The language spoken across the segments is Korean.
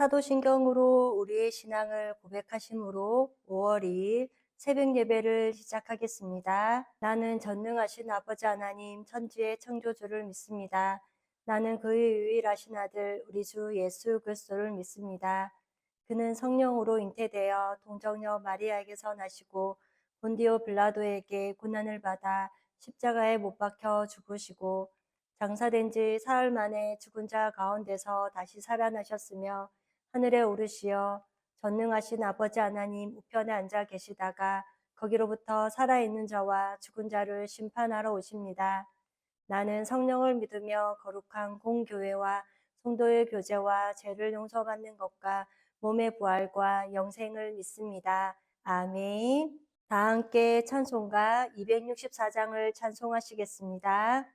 사도신경으로 우리의 신앙을 고백하심으로 5월 2일 새벽 예배를 시작하겠습니다. 나는 전능하신 아버지 하나님 천지의 창조주를 믿습니다. 나는 그의 유일하신 아들 우리 주 예수 그리스도를 믿습니다. 그는 성령으로 잉태되어 동정녀 마리아에게서 나시고 본디오 빌라도에게 고난을 받아 십자가에 못 박혀 죽으시고 장사된 지 사흘 만에 죽은 자 가운데서 다시 살아나셨으며 하늘에 오르시어 전능하신 아버지 하나님 우편에 앉아 계시다가 거기로부터 살아있는 자와 죽은 자를 심판하러 오십니다. 나는 성령을 믿으며 거룩한 공교회와 성도의 교제와 죄를 용서받는 것과 몸의 부활과 영생을 믿습니다. 아멘. 다 함께 찬송가 264장을 찬송하시겠습니다.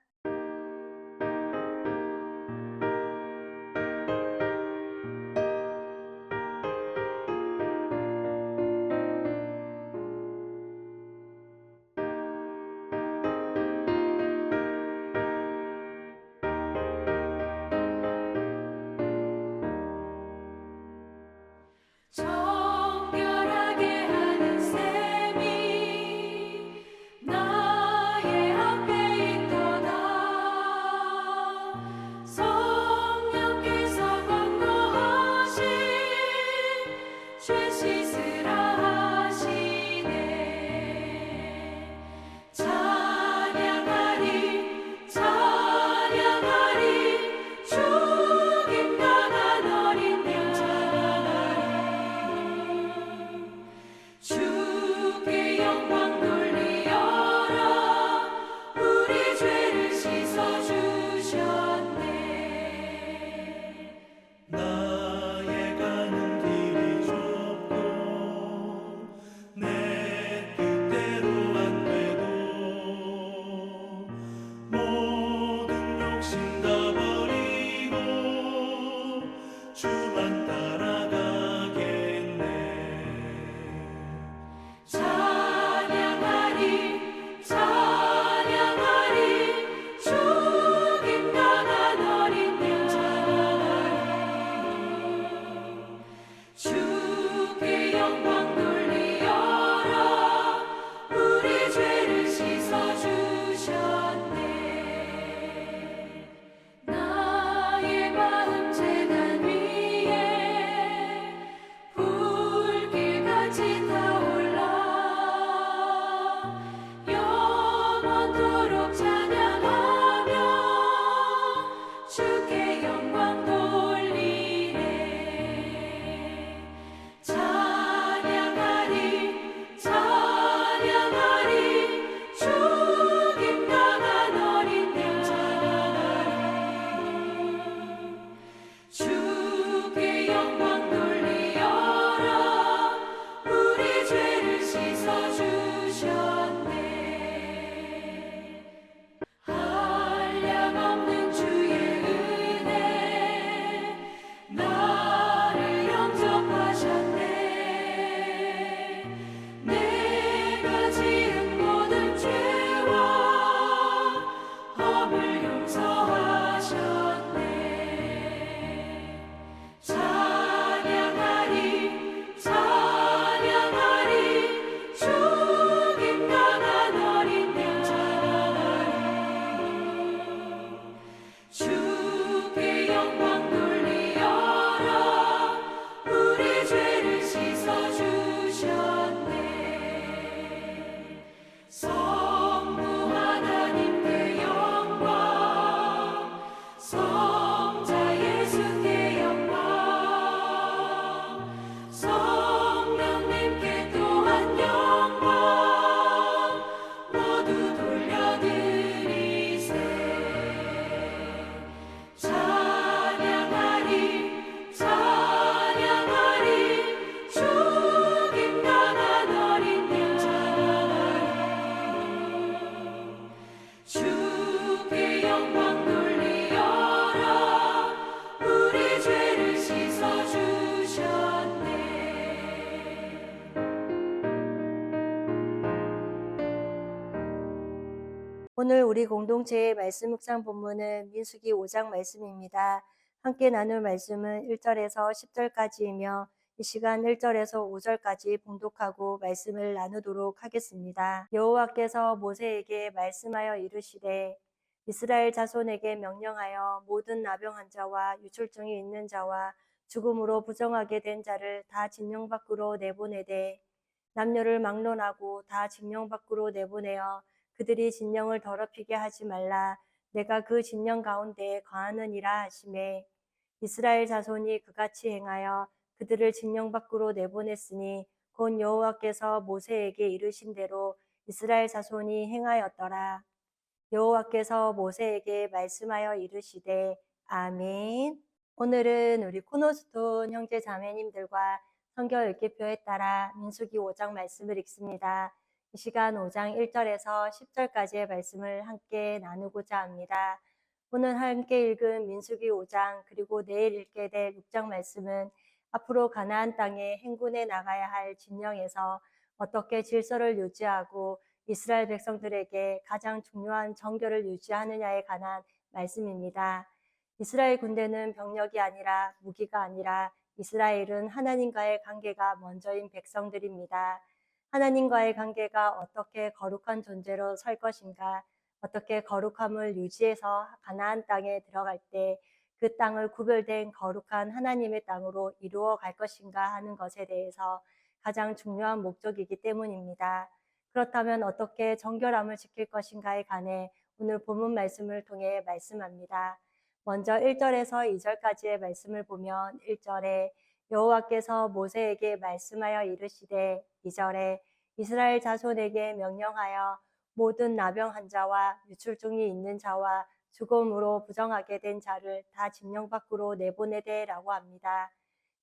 정결하게 하는 셈이 나의 앞에 있도다. 성령께서 권고하신 죄 씻으라 하시네. 찬양하리 찬양하리 죽임당한 어린 양 주께 영광 돌리어라. 우리 죄를 씻어주셨네. 나의 가는 길이 좁고 내 뜻대로 안 되고 모든 욕심 다 버리고 주만 따라가겠네. 찬양하리 찬양하리 죽임당한 어린 양 주께 영광 돌리어라. 우리 죄를 씻어주셨네. 나의 마음 제단 위에 불길같이 타올라. 영원토록 찬양하며 주께 영광 돌리네. 찬양하리 찬양하리 죽임당한 어린 양 주께 영광 돌리어라. 우리 죄를 씻어주셨네. 한량없는 주의 은혜 나를 영접하셨네. 내가 지은 모든 죄와 허물 용서하셨네. 찬양하리 찬양하리 죽임당한 어린 양 주께 영광 돌리어라. 우리 죄를 씻어주셨네. 성부 하나님께 영광 성자 예수께 영광 성령님께 또한 영광 모두 돌려드리세. 찬양하리 찬양하리 죽임당한 어린 양 주께 영광 돌리어라. 우리 죄를 씻어주셨네. 오늘 우리 공동체의 말씀 묵상 본문은 민수기 5장 말씀입니다. 함께 나눌 말씀은 1절에서 10절까지이며 이 시간 1절에서 5절까지 봉독하고 말씀을 나누도록 하겠습니다. 여호와께서 모세에게 말씀하여 이르시되 이스라엘 자손에게 명령하여 모든 나병한 자와 유출증이 있는 자와 죽음으로 부정하게 된 자를 다 진영 밖으로 내보내되 남녀를 막론하고 다 진영 밖으로 내보내어 그들이 진영을 더럽히게 하지 말라. 내가 그 진영 가운데에 거하느니라 하시매 이스라엘 자손이 그같이 행하여 그들을 진영 밖으로 내보냈으니 곧 여호와께서 모세에게 이르신 대로 이스라엘 자손이 행하였더라. 여호와께서 모세에게 말씀하여 이르시되 아멘. 오늘은 우리 코너스톤 형제 자매님들과 성경 읽기표에 따라 민수기 5장 말씀을 읽습니다. 이 시간 5장 1절에서 10절까지의 말씀을 함께 나누고자 합니다. 오늘 함께 읽은 민수기 5장 그리고 내일 읽게 될 6장 말씀은 앞으로 가나안 땅에 행군해 나가야 할 진영에서 어떻게 질서를 유지하고 이스라엘 백성들에게 가장 중요한 정결을 유지하느냐에 관한 말씀입니다. 이스라엘 군대는 병력이 아니라 무기가 아니라 이스라엘은 하나님과의 관계가 먼저인 백성들입니다. 하나님과의 관계가 어떻게 거룩한 존재로 설 것인가, 어떻게 거룩함을 유지해서 가나안 땅에 들어갈 때 그 땅을 구별된 거룩한 하나님의 땅으로 이루어 갈 것인가 하는 것에 대해서 가장 중요한 목적이기 때문입니다. 그렇다면 어떻게 정결함을 지킬 것인가에 관해 오늘 본문 말씀을 통해 말씀합니다. 먼저 1절에서 2절까지의 말씀을 보면 1절에 여호와께서 모세에게 말씀하여 이르시되 2절에 이스라엘 자손에게 명령하여 모든 나병한 자와 유출증이 있는 자와 죽음으로 부정하게 된 자를 다 진영 밖으로 내보내되라고 합니다.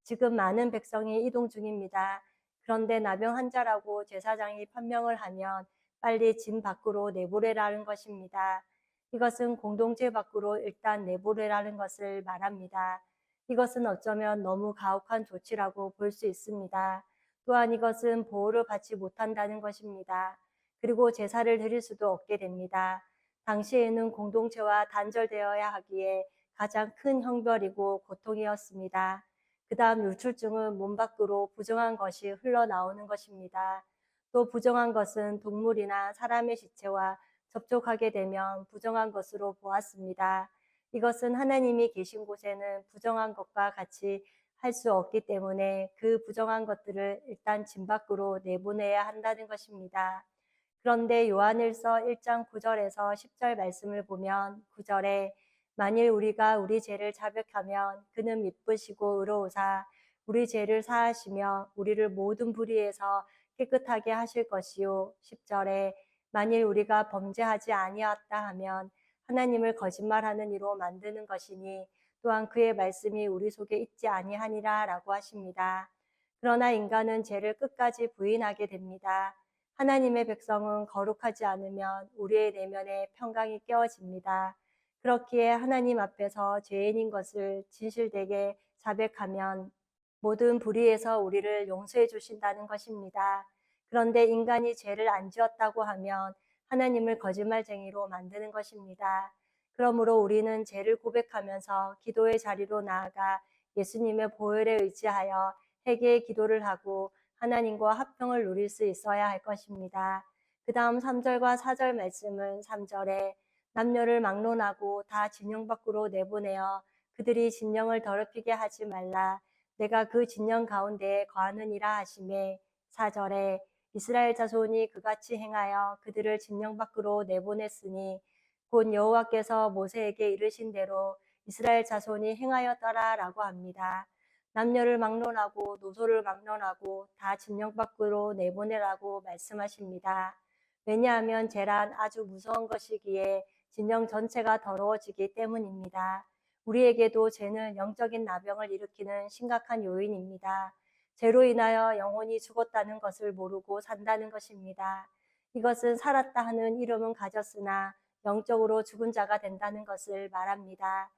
지금 많은 백성이 이동 중입니다. 그런데 나병 환자라고 제사장이 판명을 하면 빨리 진 밖으로 내보내라는 것입니다. 이것은 공동체 밖으로 일단 내보내라는 것을 말합니다. 이것은 어쩌면 너무 가혹한 조치라고 볼 수 있습니다. 또한 이것은 보호를 받지 못한다는 것입니다. 그리고 제사를 드릴 수도 없게 됩니다. 당시에는 공동체와 단절되어야 하기에 가장 큰 형벌이고 고통이었습니다. 그 다음 유출증은 몸 밖으로 부정한 것이 흘러나오는 것입니다. 또 부정한 것은 동물이나 사람의 시체와 접촉하게 되면 부정한 것으로 보았습니다. 이것은 하나님이 계신 곳에는 부정한 것과 같이 할 수 없기 때문에 그 부정한 것들을 일단 진 밖으로 내보내야 한다는 것입니다. 그런데 요한일서 1장 9절에서 10절 말씀을 보면 9절에 만일 우리가 우리 죄를 자백하면 그는 미쁘시고 의로우사 우리 죄를 사하시며 우리를 모든 불의에서 깨끗하게 하실 것이요 10절에 만일 우리가 범죄하지 아니하였다 하면 하나님을 거짓말하는 이로 만드는 것이니 또한 그의 말씀이 우리 속에 있지 아니하니라 라고 하십니다. 그러나 인간은 죄를 끝까지 부인하게 됩니다. 하나님의 백성은 거룩하지 않으면 우리의 내면에 평강이 깨어집니다. 그렇기에 하나님 앞에서 죄인인 것을 진실되게 자백하면 모든 불의에서 우리를 용서해 주신다는 것입니다. 그런데 인간이 죄를 안 지었다고 하면 하나님을 거짓말쟁이로 만드는 것입니다. 그러므로 우리는 죄를 고백하면서 기도의 자리로 나아가 예수님의 보혈에 의지하여 회개의 기도를 하고 하나님과 화평을 누릴 수 있어야 할 것입니다. 그 다음 3절과 4절 말씀은 3절에 남녀를 막론하고 다 진영 밖으로 내보내어 그들이 진영을 더럽히게 하지 말라. 내가 그 진영 가운데에 거하느니라 하시매 4절에 이스라엘 자손이 그같이 행하여 그들을 진영 밖으로 내보냈으니 곧 여호와께서 모세에게 이르신 대로 이스라엘 자손이 행하였더라 라고 합니다. 남녀를 막론하고 노소를 막론하고 다 진영 밖으로 내보내라고 말씀하십니다. 왜냐하면 죄란 아주 무서운 것이기에 진영 전체가 더러워지기 때문입니다. 우리에게도 죄는 영적인 나병을 일으키는 심각한 요인입니다. 죄로 인하여 영혼이 죽었다는 것을 모르고 산다는 것입니다. 이것은 살았다 하는 이름은 가졌으나 영적으로 죽은 자가 된다는 것을 말합니다.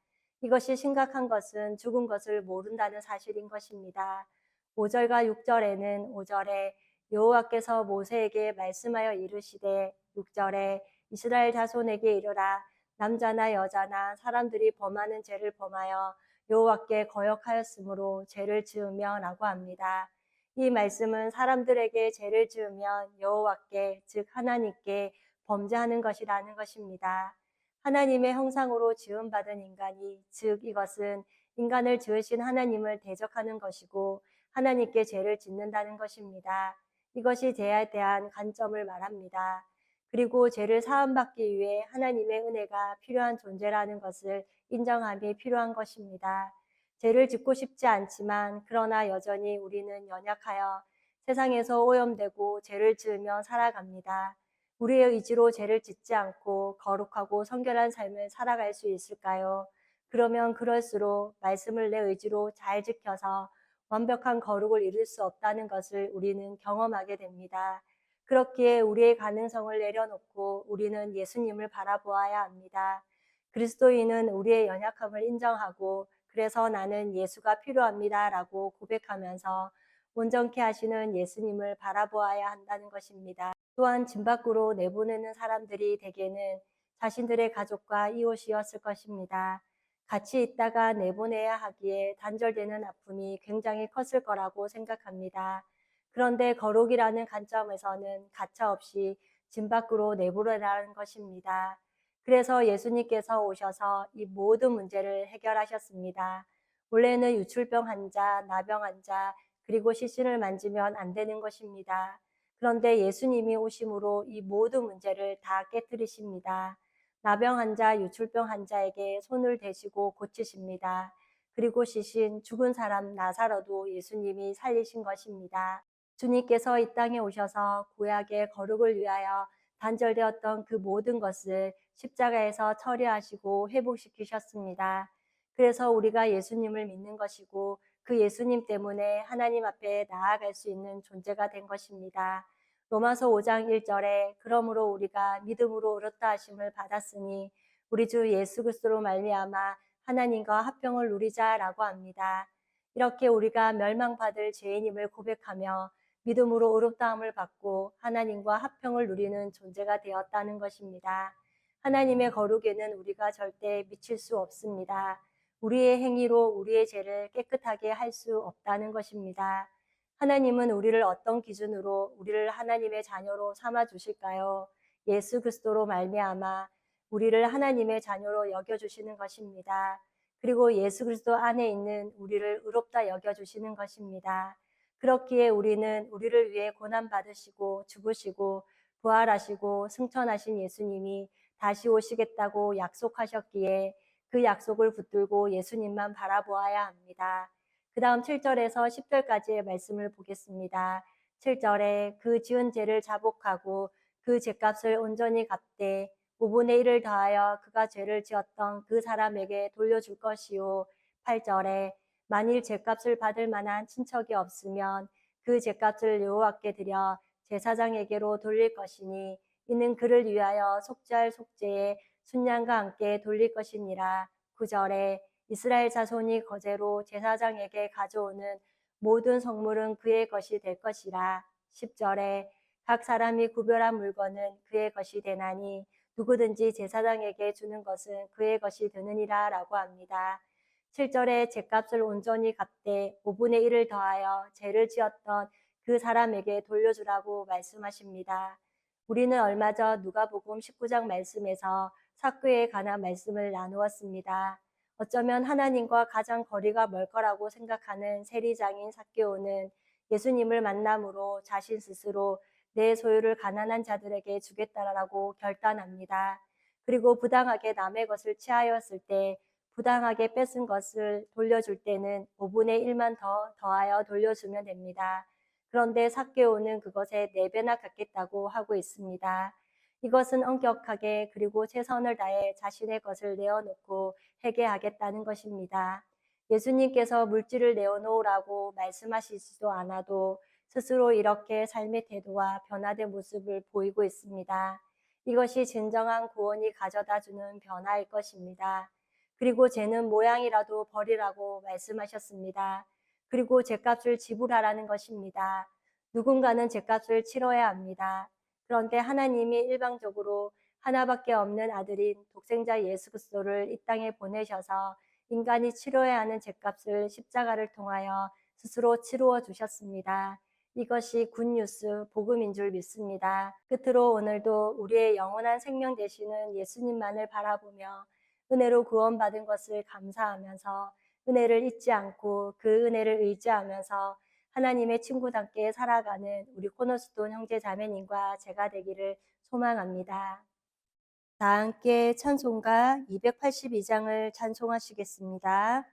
이것이 심각한 것은 죽은 것을 모른다는 사실인 것입니다. 5절과 6절에는 5절에 여호와께서 모세에게 말씀하여 이르시되 6절에 이스라엘 자손에게 이르라 남자나 여자나 사람들이 범하는 죄를 범하여 여호와께 거역하였으므로 죄를 지으며 라고 합니다. 이 말씀은 사람들에게 죄를 지으면 여호와께 즉 하나님께 범죄하는 것이라는 것입니다. 하나님의 형상으로 지음받은 인간이 즉 이것은 인간을 지으신 하나님을 대적하는 것이고 하나님께 죄를 짓는다는 것입니다. 이것이 죄에 대한 관점을 말합니다. 그리고 죄를 사함받기 위해 하나님의 은혜가 필요한 존재라는 것을 인정함이 필요한 것입니다. 죄를 짓고 싶지 않지만 그러나 여전히 우리는 연약하여 세상에서 오염되고 죄를 지으며 살아갑니다. 우리의 의지로 죄를 짓지 않고 거룩하고 성결한 삶을 살아갈 수 있을까요? 그러면 그럴수록 말씀을 내 의지로 잘 지켜서 완벽한 거룩을 이룰 수 없다는 것을 우리는 경험하게 됩니다. 그렇기에 우리의 가능성을 내려놓고 우리는 예수님을 바라보아야 합니다. 그리스도인은 우리의 연약함을 인정하고 그래서 나는 예수가 필요합니다 라고 고백하면서 온전케 하시는 예수님을 바라보아야 한다는 것입니다. 또한 집 밖으로 내보내는 사람들이 대개는 자신들의 가족과 이웃이었을 것입니다. 같이 있다가 내보내야 하기에 단절되는 아픔이 굉장히 컸을 거라고 생각합니다. 그런데 거룩이라는 관점에서는 가차없이 집 밖으로 내보내라는 것입니다. 그래서 예수님께서 오셔서 이 모든 문제를 해결하셨습니다. 원래는 유출병 환자, 나병 환자, 그리고 시신을 만지면 안 되는 것입니다. 그런데 예수님이 오심으로 이 모든 문제를 다 깨뜨리십니다. 나병 환자, 유출병 환자에게 손을 대시고 고치십니다. 그리고 시신, 죽은 사람 나사로도 예수님이 살리신 것입니다. 주님께서 이 땅에 오셔서 구약의 거룩을 위하여 단절되었던 그 모든 것을 십자가에서 처리하시고 회복시키셨습니다. 그래서 우리가 예수님을 믿는 것이고 그 예수님 때문에 하나님 앞에 나아갈 수 있는 존재가 된 것입니다. 로마서 5장 1절에 그러므로 우리가 믿음으로 의롭다 하심을 받았으니 우리 주 예수 그리스도로 말미암아 하나님과 화평을 누리자라고 합니다. 이렇게 우리가 멸망받을 죄인임을 고백하며 믿음으로 의롭다함을 받고 하나님과 화평을 누리는 존재가 되었다는 것입니다. 하나님의 거룩에는 우리가 절대 미칠 수 없습니다. 우리의 행위로 우리의 죄를 깨끗하게 할 수 없다는 것입니다. 하나님은 우리를 어떤 기준으로 우리를 하나님의 자녀로 삼아 주실까요? 예수 그리스도로 말미암아 우리를 하나님의 자녀로 여겨 주시는 것입니다. 그리고 예수 그리스도 안에 있는 우리를 의롭다 여겨 주시는 것입니다. 그렇기에 우리는 우리를 위해 고난 받으시고 죽으시고 부활하시고 승천하신 예수님이 다시 오시겠다고 약속하셨기에 그 약속을 붙들고 예수님만 바라보아야 합니다. 그 다음 7절에서 10절까지의 말씀을 보겠습니다. 7절에 그 지은 죄를 자복하고 그 죄값을 온전히 갚되 5분의 1을 더하여 그가 죄를 지었던 그 사람에게 돌려줄 것이요. 8절에 만일 죄값을 받을 만한 친척이 없으면 그 죄값을 여호와께 드려 제사장에게로 돌릴 것이니 이는 그를 위하여 속죄할 속죄에 순양과 함께 돌릴 것이니라. 9절에 이스라엘 자손이 거제로 제사장에게 가져오는 모든 성물은 그의 것이 될 것이라. 10절에 각 사람이 구별한 물건은 그의 것이 되나니 누구든지 제사장에게 주는 것은 그의 것이 되느니라 라고 합니다. 7절에 죄값을 온전히 갚되 5분의 1을 더하여 죄를 지었던 그 사람에게 돌려주라고 말씀하십니다. 우리는 얼마 전 누가복음 19장 말씀에서 삭개에 관한 말씀을 나누었습니다. 어쩌면 하나님과 가장 거리가 멀 거라고 생각하는 세리장인 삭개오는 예수님을 만남으로 자신 스스로 내 소유를 가난한 자들에게 주겠다라고 결단합니다. 그리고 부당하게 남의 것을 취하였을 때 부당하게 뺏은 것을 돌려줄 때는 5분의 1만 더 더하여 돌려주면 됩니다. 그런데 삭개오는 그것에 4배나 갚겠다고 하고 있습니다. 이것은 엄격하게 그리고 최선을 다해 자신의 것을 내어놓고 회개하겠다는 것입니다. 예수님께서 물질을 내어놓으라고 말씀하시지도 않아도 스스로 이렇게 삶의 태도와 변화된 모습을 보이고 있습니다. 이것이 진정한 구원이 가져다주는 변화일 것입니다. 그리고 죄는 모양이라도 버리라고 말씀하셨습니다. 그리고 죄값을 지불하라는 것입니다. 누군가는 죄값을 치러야 합니다. 그런데 하나님이 일방적으로 하나밖에 없는 아들인 독생자 예수 그리스도를 이 땅에 보내셔서 인간이 치러야 하는 죄값을 십자가를 통하여 스스로 치루어 주셨습니다. 이것이 굿뉴스, 복음인 줄 믿습니다. 끝으로 오늘도 우리의 영원한 생명 되시는 예수님만을 바라보며 은혜로 구원받은 것을 감사하면서 은혜를 잊지 않고 그 은혜를 의지하면서 하나님의 친구답게 살아가는 우리 코너스톤 형제 자매님과 제가 되기를 소망합니다. 다 함께 찬송가 282장을 찬송하시겠습니다.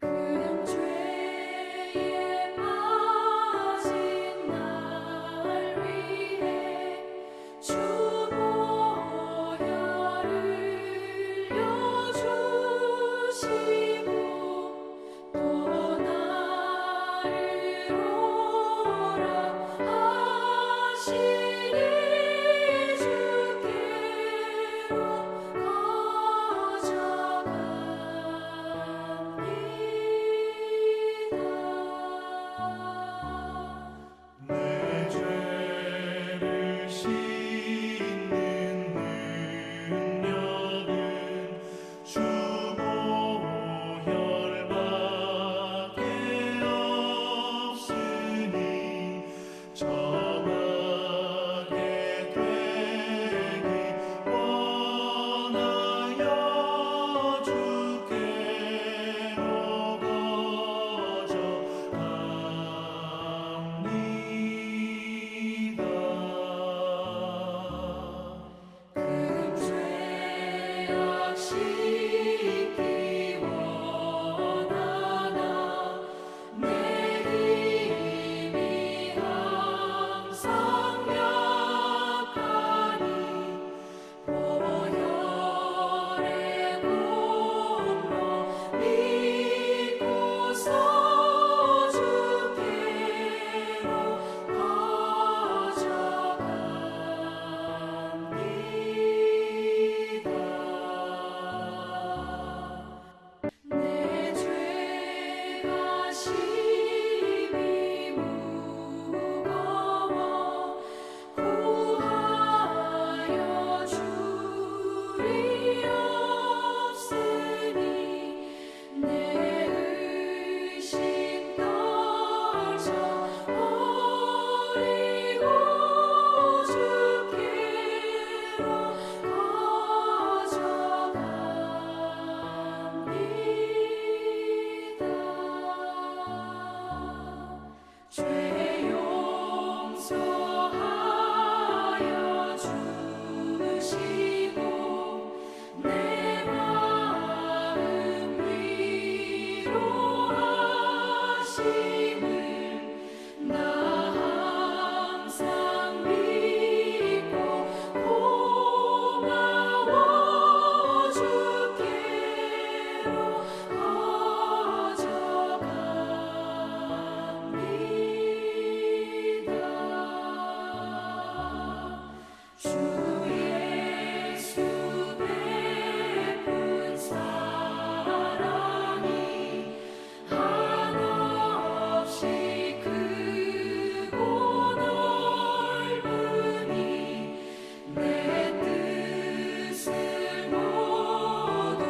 그 죄에 빠진 날 위해 주 보혈을 흘려주시고 또 나를 오라 하시니 주께로 가져갑니다. 내 죄를 씻는 능력은 주 보혈밖에 없으니 정하게 되기 원하여 주께로 거져갑니다. 금죄악 씻기 원하나 내 힘이 항상 약하니 보혈의 공로 믿고서 주께로 가져갑니다. 내 죄가 심히 무거워 구하여 줄이 없으니 내 의심 떨쳐 버리고 주께로 가져갑니다. 죄 용서하여 주시고 내 마음 위로하심을 나 항상 믿고 고마워 주께로 가져갑니다. 주 예수 베푼 사랑이 한없이 크고 넓으니 내 뜻을 모두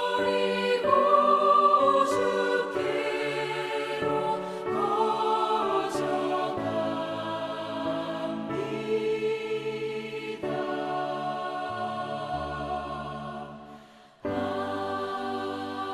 버리고 주께로 거져갑니다.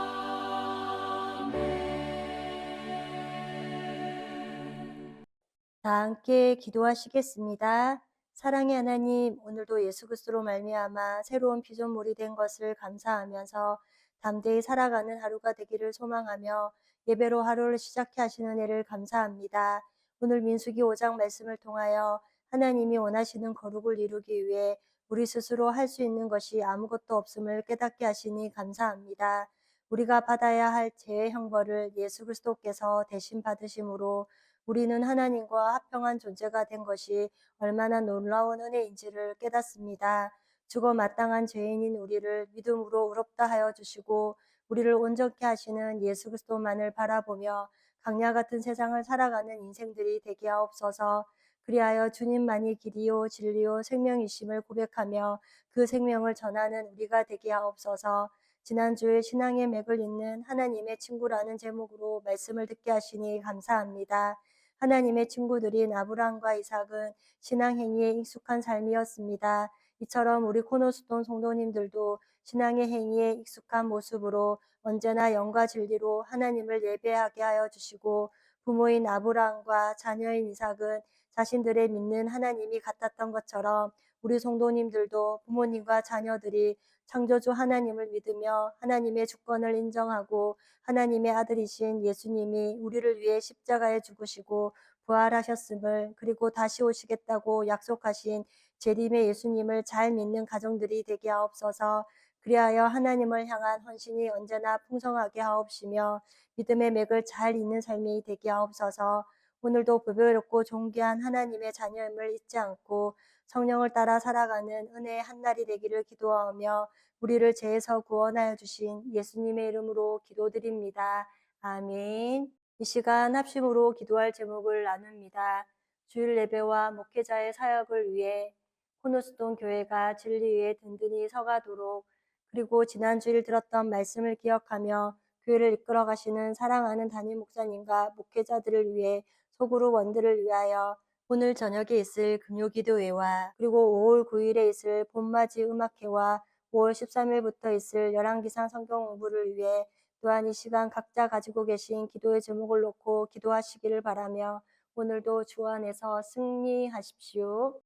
다 함께 기도하시겠습니다. 사랑의 하나님, 오늘도 예수 그리스도로 말미암아 새로운 피조물이 된 것을 감사하면서 담대히 살아가는 하루가 되기를 소망하며 예배로 하루를 시작해 하시는 은혜를 감사합니다. 오늘 민수기 5장 말씀을 통하여 하나님이 원하시는 거룩을 이루기 위해 우리 스스로 할 수 있는 것이 아무것도 없음을 깨닫게 하시니 감사합니다. 우리가 받아야 할 죄의 형벌을 예수 그리스도께서 대신 받으심으로 우리는 하나님과 합평한 존재가 된 것이 얼마나 놀라운 은혜인지를 깨닫습니다. 죽어 마땅한 죄인인 우리를 믿음으로 의롭다 하여 주시고 우리를 온전케 하시는 예수 그리스도만을 바라보며 강야 같은 세상을 살아가는 인생들이 되게 하옵소서. 그리하여 주님만이 길이요 진리요 생명이심을 고백하며 그 생명을 전하는 우리가 되게 하옵소서. 지난주에 신앙의 맥을 잇는 하나님의 친구라는 제목으로 말씀을 듣게 하시니 감사합니다. 하나님의 친구들인 아브라함과 이삭은 신앙 행위에 익숙한 삶이었습니다. 이처럼 우리 코너스톤 성도님들도 신앙의 행위에 익숙한 모습으로 언제나 영과 진리로 하나님을 예배하게 하여 주시고 부모인 아브라함과 자녀인 이삭은 자신들의 믿는 하나님이 같았던 것처럼 우리 성도님들도 부모님과 자녀들이 창조주 하나님을 믿으며 하나님의 주권을 인정하고 하나님의 아들이신 예수님이 우리를 위해 십자가에 죽으시고 부활하셨음을 그리고 다시 오시겠다고 약속하신 재림의 예수님을 잘 믿는 가정들이 되게 하옵소서. 그리하여 하나님을 향한 헌신이 언제나 풍성하게 하옵시며 믿음의 맥을 잘 잇는 삶이 되게 하옵소서. 오늘도 보배롭고 존귀한 하나님의 자녀임을 잊지 않고 성령을 따라 살아가는 은혜의 한날이 되기를 기도하며 우리를 죄에서 구원하여 주신 예수님의 이름으로 기도드립니다. 아멘. 이 시간 합심으로 기도할 제목을 나눕니다. 주일 예배와 목회자의 사역을 위해 코너스톤 교회가 진리 위에 든든히 서가도록 그리고 지난 주일 들었던 말씀을 기억하며 교회를 이끌어 가시는 사랑하는 담임 목사님과 목회자들을 위해 소그룹 원들을 위하여 오늘 저녁에 있을 금요기도회와 그리고 5월 9일에 있을 봄맞이 음악회와 5월 13일부터 있을 열왕기상 성경 공부를 위해 또한 이 시간 각자 가지고 계신 기도의 제목을 놓고 기도하시기를 바라며 오늘도 주 안에서 승리하십시오.